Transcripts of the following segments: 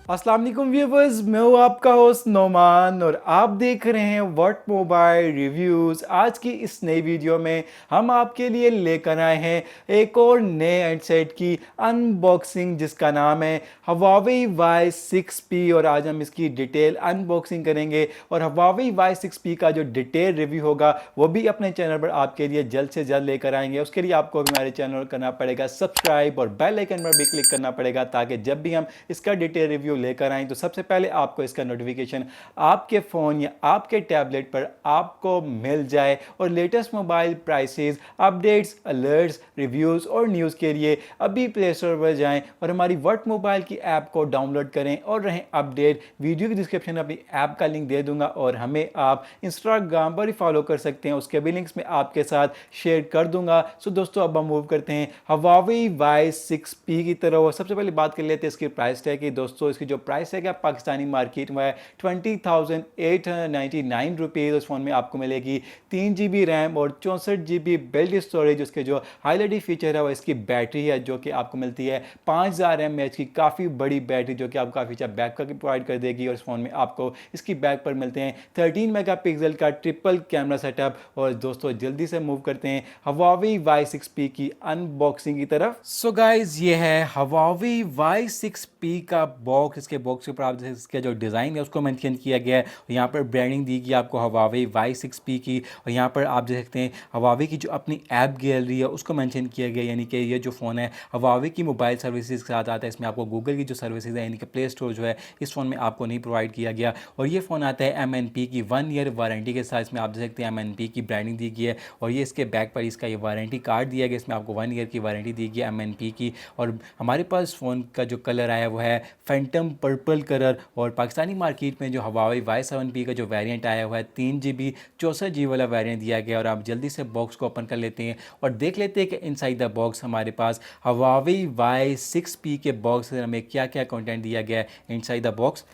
अस्सलाम वालेकुम व्यूअर्स, मैं हूँ आपका होस्ट नोमान और आप देख रहे हैं व्हाट मोबाइल रिव्यूज़। आज की इस नई वीडियो में हम आपके लिए लेकर आए हैं एक और नए हैंडसेट की अनबॉक्सिंग जिसका नाम है Huawei Y6p और आज हम इसकी डिटेल अनबॉक्सिंग करेंगे और Huawei Y6p का जो डिटेल रिव्यू होगा वो भी अपने चैनल पर आपके लिए जल्द से जल्द लेकर आएंगे। उसके लिए आपको भी हमारे चैनल करना पड़ेगा सब्सक्राइब और बेल आइकन पर भी क्लिक करना पड़ेगा ताकि जब भी हम इसका डिटेल रिव्यू लेकर आएँ तो सबसे पहले आपको इसका नोटिफिकेशन आपके फ़ोन या आपके टैबलेट पर आपको मिल जाए। और latest mobile prices, updates, alerts, reviews और न्यूज़ के लिए अभी प्ले स्टोर पर जाएं और हमारी व्हाट मोबाइल की ऐप को डाउनलोड करें और रहें अपडेट। वीडियो की डिस्क्रिप्शन में अपनी ऐप का लिंक दे दूंगा और हमें आप इंस्टाग्राम पर ही फॉलो कर सकते हैं, उसके भी लिंक्स मैं आपके साथ शेयर कर दूंगा। सो दोस्तों अब हम मूव करते हैं Huawei Y6p की तरफ और सबसे पहले बात कर लेते हैं इसकी प्राइस टैग की। दोस्तों इसकी जो प्राइस है क्या पाकिस्तानी मार्केट में है 20,899 रुपीज़। उस फ़ोन में आपको मिलेगी 3 GB रैम और 64 GB बिल्ट स्टोरेज। उसके जो हाईलाइट फीचर है वो इसकी बैटरी है जो कि आपको मिलती है 5000 mAh की काफ़ी बड़ी बैटरी जो कि आपको काफ़ी अच्छा बैकअप प्रोवाइड कर देगी। और इस फ़ोन में आपको इसकी बैक पर मिलते हैं 13 मेगापिक्सल का ट्रिपल कैमरा सेटअप। और दोस्तों जल्दी से मूव करते हैं Huawei Y6p की अनबॉक्सिंग की तरफ। सो गाइज ये है Huawei Y6p का बॉक्स। इसके बॉक्स के ऊपर आप इसका जो डिज़ाइन है उसको मेंशन किया गया है। यहाँ पर ब्रांडिंग दी गई आपको Huawei Y6p की और यहाँ पर आप देख सकते हैं Huawei की जो अपनी ऐप गैलरी है उसको मेंशन किया गया, यानी कि ये जो फ़ोन है Huawei की मोबाइल सर्विसेज के साथ आता है। इसमें आपको गूगल की जो सर्विसेज है यानी कि प्ले स्टोर जो है इस फ़ोन में आपको नहीं प्रोवाइड किया गया। और ये फ़ोन आता है MNP की 1 ईयर वारंटी के साथ। इसमें आप देख सकते हैं MNP की ब्रांडिंग दी गई है और ये इसके बैक पर इसका ये वारंटी कार्ड दिया गया। इसमें आपको 1 ईयर की वारंटी दी गई MNP की। और हमारे पास फ़ोन का जो कलर आया वो है फैंटम पर्पल कलर। और पाकिस्तानी मार्केट में जो Huawei Y7p का जो वेरिएंट आया हुआ है 3 GB 64 GB वाला वेरिएंट दिया गया। और आप जल्दी से बॉक्स को ओपन कर लेते हैं और देख लेते हैं कि इनसाइड द बॉक्स हमारे पास Huawei Y6p के बॉक्स से हमें क्या क्या कंटेंट दिया गया है inside the box.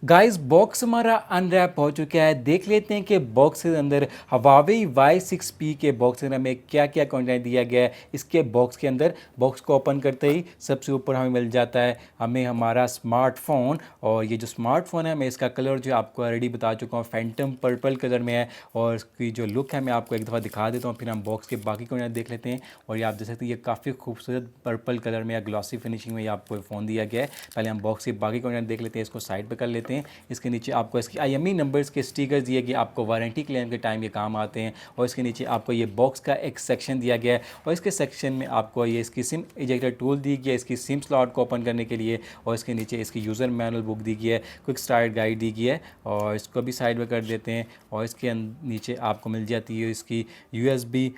Guys box हमारा अनरैप हो चुका है। देख लेते हैं कि बॉक्स के अंदर Huawei Y6p के बॉक्स में हमें क्या क्या कंटेंट दिया गया है। इसके बॉक्स के अंदर बॉक्स को ओपन करते ही सबसे ऊपर हमें मिल जाता है हमें हमारा स्मार्टफोन। और ये जो स्मार्टफोन है मैं इसका कलर जो आपको ऑलरेडी बता चुका हूँ फैंटम पर्पल कलर में है। और इसकी जो लुक है मैं आपको एक दफ़ा दिखा देता हूँ, फिर हम बॉक्स के बाकी कंटेंट देख लेते हैं। और ये आप देख सकते हैं ये काफ़ी खूबसूरत पर्पल कलर में या ग्लॉसी फिनिशिंग में आपको फ़ोन दिया गया है। पहले हम बॉक्स के बाकी कंटेंट देख लेते हैं, इसको साइड पर कर लेते हैं। इसके नीचे आपको इसकी IMEI नंबर्स के स्टिकर्स दिए गए, आपको वारंटी क्लेम के टाइम ये काम आते हैं। और इसके नीचे आपको ये बॉक्स का एक सेक्शन दिया गया है और इसके सेक्शन में आपको ये इसकी सिम इजेक्टर टूल दी गई है इसकी सिम स्लॉट को ओपन करने के लिए। और इसके नीचे इसकी यूज़र मैनुअल बुक दी गई है, क्विक स्टार्ट गाइड दी गई है और इसको भी साइड में कर देते हैं। और इसके नीचे आपको मिल जाती है इसकी USB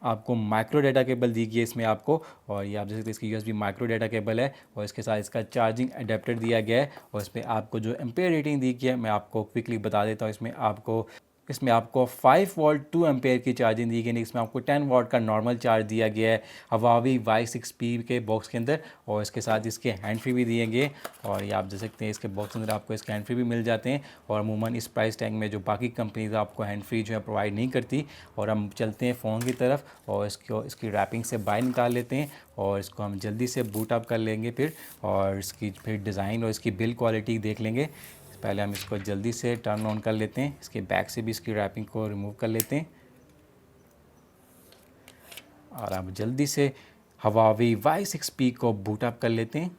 आपको माइक्रो डाटा केबल दी गई है इसमें आपको। और ये आप देख सकते हैं इसकी USB माइक्रो डाटा केबल है और इसके साथ इसका चार्जिंग अडेप्टर दिया गया है। और इसमें आपको जो एम्पेयर रेटिंग दी गई है मैं आपको क्विकली बता देता हूँ। इसमें आपको 5 वोल्ट 2 एम्पेयर की चार्जिंग दी गई, इसमें आपको 10 वाट का नॉर्मल चार्ज दिया गया है Huawei Y6p के बॉक्स के अंदर। और इसके साथ इसके हैंड फ्री भी दिए गए और ये आप देख सकते हैं इसके बॉक्स के अंदर आपको इसके हैंड फ्री भी मिल जाते हैं। और अमूमन इस प्राइस टैग में जो बाकी कंपनीज आपको हैंड फ्री जो है प्रोवाइड नहीं करती। और हम चलते हैं फ़ोन की तरफ और इसकी रैपिंग से बाहर निकाल लेते हैं और इसको हम जल्दी से बूट अप कर लेंगे फिर। और इसकी फिर डिज़ाइन और इसकी बिल्ड क्वालिटी देख लेंगे। पहले हम इसको जल्दी से टर्न ऑन कर लेते हैं, इसके बैक से भी इसकी रैपिंग को रिमूव कर लेते हैं और अब जल्दी से Huawei Y6p को बूट अप कर लेते हैं।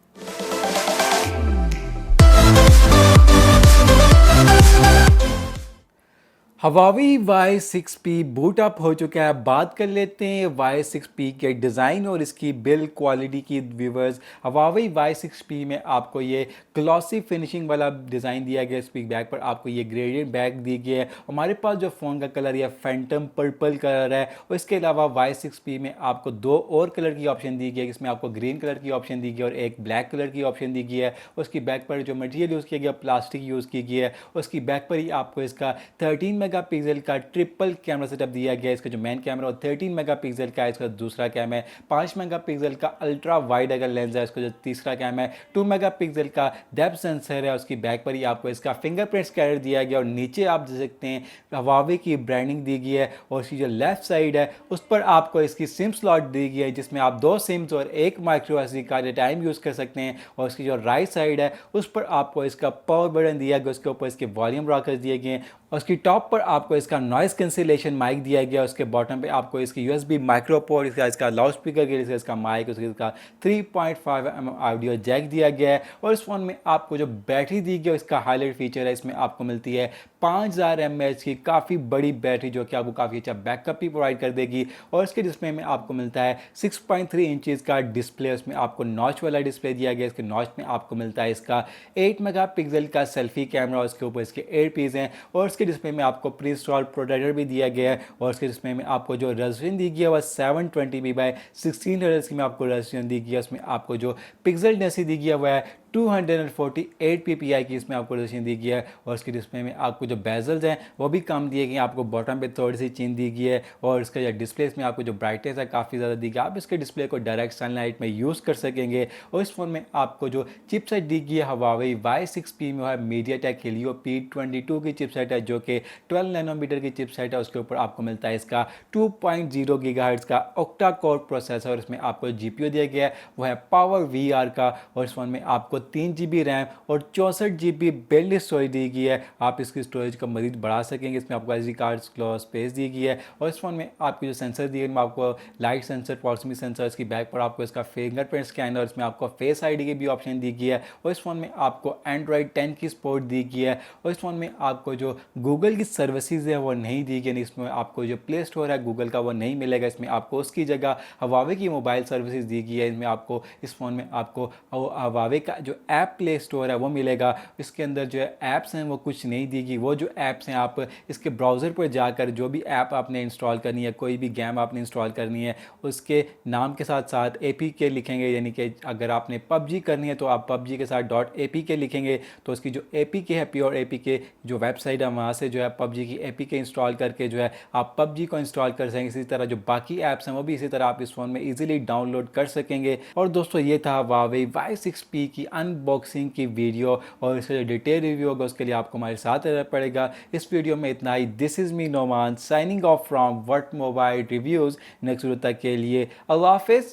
Huawei Y6p बूट अप हो चुका है। बात कर लेते हैं Y6p के डिज़ाइन और इसकी बिल्ड क्वालिटी की व्यूवर्स। Huawei Y6p में आपको ये ग्लॉसी फिनिशिंग वाला डिज़ाइन दिया गया, इसकी बैक पर आपको ये ग्रेडियंट बैक दी गई है। हमारे पास जो फ़ोन का कलर ये फैंटम पर्पल कलर है। और इसके अलावा Y6p में आपको 2 और कलर की ऑप्शन दी गई है, इसमें आपको ग्रीन कलर की ऑप्शन दी गई और एक ब्लैक कलर की ऑप्शन दी गई है। उसकी बैक पर जो मटेरियल यूज़ किया गया प्लास्टिक यूज़ की गई है। उसकी बैक पर ही आपको इसका 13 मेगापिक्सल का ट्रिपल कैमरा सेटअप दिया गया है। इसका जो मेन कैमरा है 13 मेगापिक्सल का है। इसका दूसरा कैम है 5 मेगापिक्सल का अल्ट्रा वाइड अगर लेंस है। इसका जो तीसरा कैम है 2 मेगापिक्सल का डेप्थ सेंसर है। उसकी बैक पर ही आपको इसका फिंगरप्रिंट स्कैनर दिया गया और नीचे आप देख सकते हैं Huawei की ब्रांडिंग दी गई है। और इसकी जो लेफ्ट साइड है उस पर आपको इसकी सिम स्लॉट दी गई है, जिसमें आप 2 सिम्स और एक micro SD card time use कर सकते हैं। और इसकी जो राइट साइड है उस पर आपको इसका पावर बटन दिया गया, उसके ऊपर इसके वॉल्यूम रॉकर्स दिए गए हैं और उसकी टॉप पर आपको इसका नॉइस कैंसिलेशन माइक दिया गया। उसके बॉटम पे आपको इसकी यूएसबी माइक्रो पोर्ट, इसका लाउड स्पीकर के लिए इसका माइक, इसका 3.5 ऑडियो जैक दिया गया है। और इस फोन में आपको जो बैटरी दी गई है इसका हाईलाइट फीचर है, इसमें आपको मिलती है 5000 mAh की काफ़ी बड़ी बैटरी, जो कि आपको काफ़ी अच्छा बैकअप भी प्रोवाइड कर देगी। और इसके डिस्प्ले में आपको मिलता है 6.3 इंचेस का डिस्प्ले, उसमें आपको नॉच वाला डिस्प्ले दिया गया। इसके नॉच में आपको मिलता है इसका 8 मेगापिक्सल का सेल्फी कैमरा और इसके ऊपर इसके एयर पीस हैं। और इसके डिस्प्ले में आपको प्री इंस्टॉल प्रोटेक्टर भी दिया गया है। और इसके डिस्प्ले में आपको जो रेजोल्यूशन दी गई है वह 720p/1600 की में आपको रेजोल्यूशन दी गई है। उसमें आपको जो पिक्सल डेंसिटी दी गई है वह 248 ppi की इसमें आपको रेजोल्यूशन दी गई है। और इसके डिस्प्ले में आपको जो बेजल्स हैं वो भी कम दिए गए हैं, आपको बॉटम पे थोड़ी सी चेंज दी गई है। और इसका जो डिस्प्ले में आपको जो ब्राइटनेस है काफ़ी ज़्यादा दी गई, आप इसके डिस्प्ले को डायरेक्ट सनलाइट में यूज़ कर सकेंगे। और इस फोन में आपको जो चिपसेट दी गई है Huawei Y6p में है MediaTek Helio P22 की चिपसेट है, जो कि 12 नैनोमीटर की चिपसेट है। उसके ऊपर आपको मिलता है इसका 2.0 गीगाहर्ट्ज़ का ऑक्टा कोर प्रोसेसर और इसमें आपको जीपीयू दिया गया है वो है पावर VR का। और इस फोन में आपको 3 GB रैम और 64 GB बिल्ड स्टोरेज दी गई है, आप इसकी स्टोरेज का मजीद बढ़ा सकेंगे। इसमें आपको SD कार्ड स्पेस दी गई है। और इस फोन में आपकी जो सेंसर दिए हैं आपको लाइट सेंसर, प्रॉक्सिमिटी सेंसर, इसकी बैक पर आपको इसका फिंगरप्रिंट स्कैनर, इसमें आपको फेस आईडी की भी ऑप्शन दी गई है। और इस फोन में आपको एंड्रॉइड 10 की सपोर्ट दी गई है। और इस फोन में आपको जो गूगल की सर्विसेज है वो नहीं दी गई, इसमें आपको जो प्ले स्टोर है गूगल का वो नहीं मिलेगा। इसमें आपको उसकी जगह Huawei की मोबाइल सर्विसेज दी गई है। इसमें आपको इस फोन में आपको Huawei का जो ऐप प्ले स्टोर है वो मिलेगा। इसके अंदर जो ऐप्स हैं वो कुछ नहीं दी गई, वो जो ऐप्स हैं आप इसके ब्राउज़र पर जाकर जो भी ऐप आपने इंस्टॉल करनी है, कोई भी गेम आपने इंस्टॉल करनी है, उसके नाम के साथ साथ APK लिखेंगे। यानी कि अगर आपने PUBG करनी है तो आप PUBG के साथ .apk लिखेंगे तो उसकी जो APK है, प्योर APK जो वेबसाइट है वहाँ से जो है PUBG की APK इंस्टॉल करके जो है आप PUBG को इंस्टॉल कर सकेंगे। इसी तरह जो बाकी ऐप्स हैं वो भी इसी तरह आप इस फ़ोन में ईजिली डाउनलोड कर सकेंगे। और दोस्तों ये था Huawei Y6p की अनबॉक्सिंग की वीडियो और इसका जो डिटेल रिव्यू होगा उसके लिए आपको हमारे साथ रहना पड़ेगा। इस वीडियो में इतना ही। This is me Noman signing off from wert mobile reviews. Next video तक के लिए अल्लाह हाफिज़।